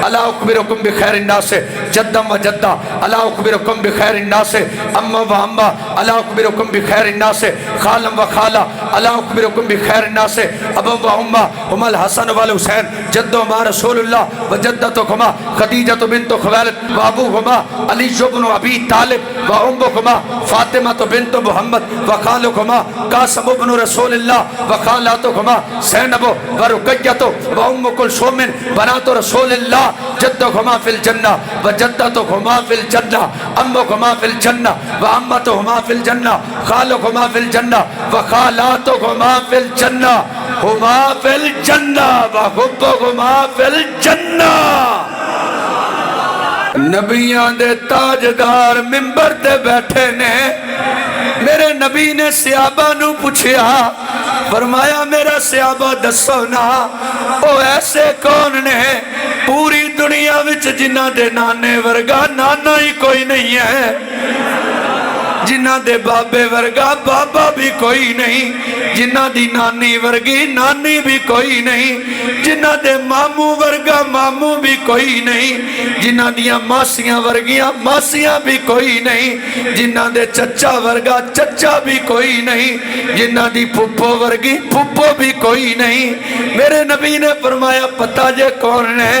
الا اخبرکم بخیر الناس جدا و جدا الا اخبرکم بخیر الناس اما و اما الا اخبرکم بخیر الناس خالا و خالا الا اخبرکم بخیر الناس ابا و اما ہما الحسن والحسین جد ما رسول اللہ و جدتکما خدیجہ بنت خویلد و ابوہما علی بن ابی طالب و امکما فاطمہ بنت محمد و خالکما قاسم بن رسول اللہ و خالاتکما زینب و رقیہ و ام کلثوم بنات رسول اللہ جدکما فی الجنہ و جدتکما فی الجنہ امکما فی الجنہ و امتہما فی الجنہ خالکما فی الجنہ و خالاتکما فی الجنہ ہما فی الجنہ و حبکما فی الجنہ۔ نبیان دے تاجدار منبر تے بیٹھے نے، میرے نبی نے صحابہ نو پوچھیا، فرمایا میرا صحابہ دسو نا او ایسے کون نے پوری دنیا وچ جنہ دے نانے ورگا نانا ہی کوئی نہیں ہے، جنہ دے بابے ورگا بابا بھی کوئی نہیں، جنہ دی نانی ورگی نانی بھی کوئی نہیں، جنہ دے ماموں ورگا ماموں بھی کوئی نہیں، جنہ دیاں ماسیاں ورگیاں ماسیاں بھی کوئی نہیں، جنہ دے چچا ورگا چچا بھی کوئی نہیں، جنہ دی پھپھو ورگی پھپھو بھی کوئی نہیں۔ میرے نبی نے فرمایا پتہ جے کون نے؟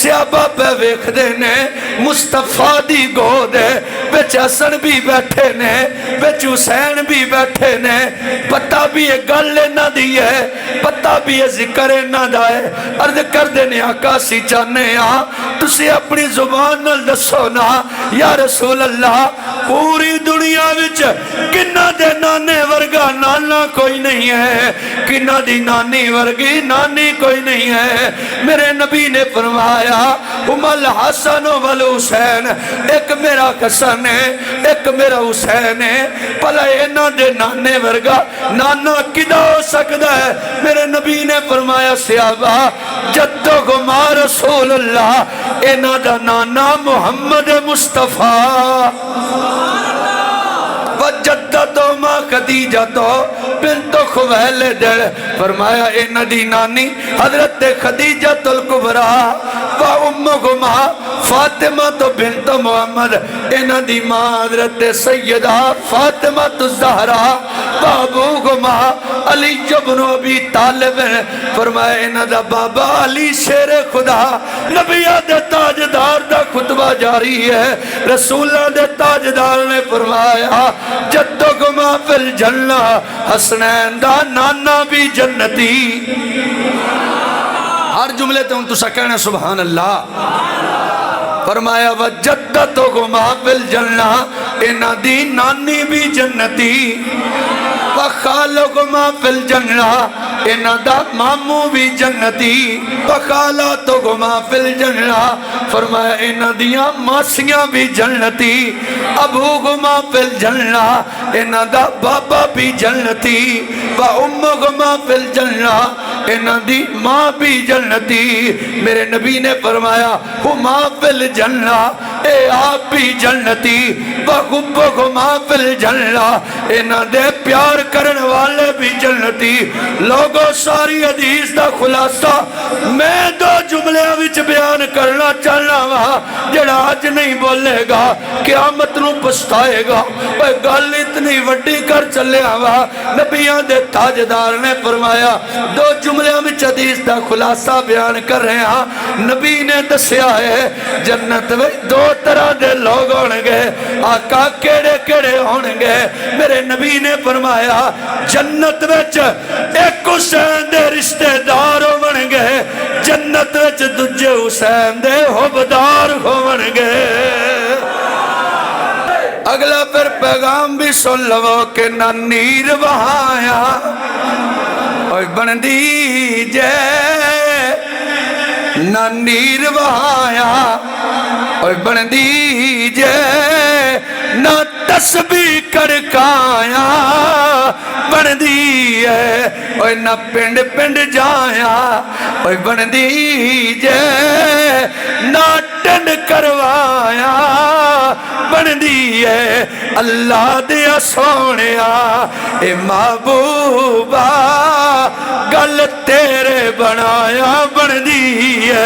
صحابہ پہ ویکھ دے نے، مصطفیٰ دی گود ہے، بچ حسن بھی بیٹھے نے، بچ حسین بھی بیٹھے نے، پتہ بھی یہ گل نہ دی ہے، پتہ بھی یہ ذکر نہ دائے، عرض کر دینے آقا سی چاہنے تسی اپنی زبان نال دسو نا یا رسول اللہ پوری دنیا وچ کنہ دے نانے ورگا نانا کوئی نہیں ہے، کنہ دی نانی ورگی نانی کوئی نہیں ہے۔ میرے نبی نے فرمایا ہم الحسن والحسین، ایک میرا حسن ہے ایک میرا حسین ہے، پلا اینا دے نانے ورگا نانا کدہ ہو سکتا ہے؟ میرے نبی نے فرمایا صحابہ جدو گما رسول اللہ اینا دا نانا محمد مصطفیٰ وجدتو ما خدیجتو بنت خویلد، فرمایا اینا دی نانی حضرت خدیجت الکبریٰ و امکما فاطمہ بنت محمد، اینا دی ماں حضرت سیدہ فاطمہ الزہرا و ابوکما علی بن ابی طالب، فرمایا اینا دا بابا علی شیر خدا۔ نبی دے تاجدار دا خطبہ جاری ہے، رسولہ دے تاجدار نے فرمایا جدکما فی الجنہ، حسنین دا نانا بھی جنتی۔ ہر جملے تے ان تو سکھنے سبحان اللہ۔ فرمایا وجدتکما فی الجنہ، اینا دی نانی بھی جنتی، وخالکما فی الجنہ، اینا دا ماموں بھی جنتی، وخالاتکما فی الجنہ، فرمایا اینا دیاں ماسیاں بھی جنتی، ابوکما فی الجنہ، اینا دا بابا بھی جنتی، وامکما فی الجنہ، اینا دی ماں بھی جنتی۔ میرے نبی نے فرمایا ہما فی الجنہ، اے آپ بھی جنتی، وحبکما فی الجنہ، اینا دے پیار کرن والے بھی جنتی۔ لوگوں ساری حدیث دا خلاصہ میں دو جملے وچ بیان کرنا چاہنا وہاں، جڑا آج نہیں بولے گا قیامت نو پچھتائے گا۔ وہ گل اتنی وڈی کر چلے وہاں، نبیان دے تاجدار نے فرمایا دو جملے وچ حدیث دا خلاصہ بیان کر رہے ہیں۔ نبی نے دسیا ہے جنت میں دو طرح دے لوگ ہونگے، آقا کیڑے کیڑے ہونگے؟ میرے نبی نے فرمایا جنت وچ ایک حسین دے رشتہ دار ہونگے، جنت وچ دجے حسین دے حبدار ہونگے۔ اگلا پھر پیغام بھی سن لو کہ نہ نیر وہایا اوہ بن دیجے، نہ نیر وہایا اوہ بن دیجے، نہ تسبیح کڑکایا بن دیئے، اوہ نہ پنڈ پنڈ جایا اوہ بن دیجے، نہ ٹنڈ کروایا بن دیئے، اللہ دیا سونیا اے محبوبہ گل تیرے بنایا بن دیئے۔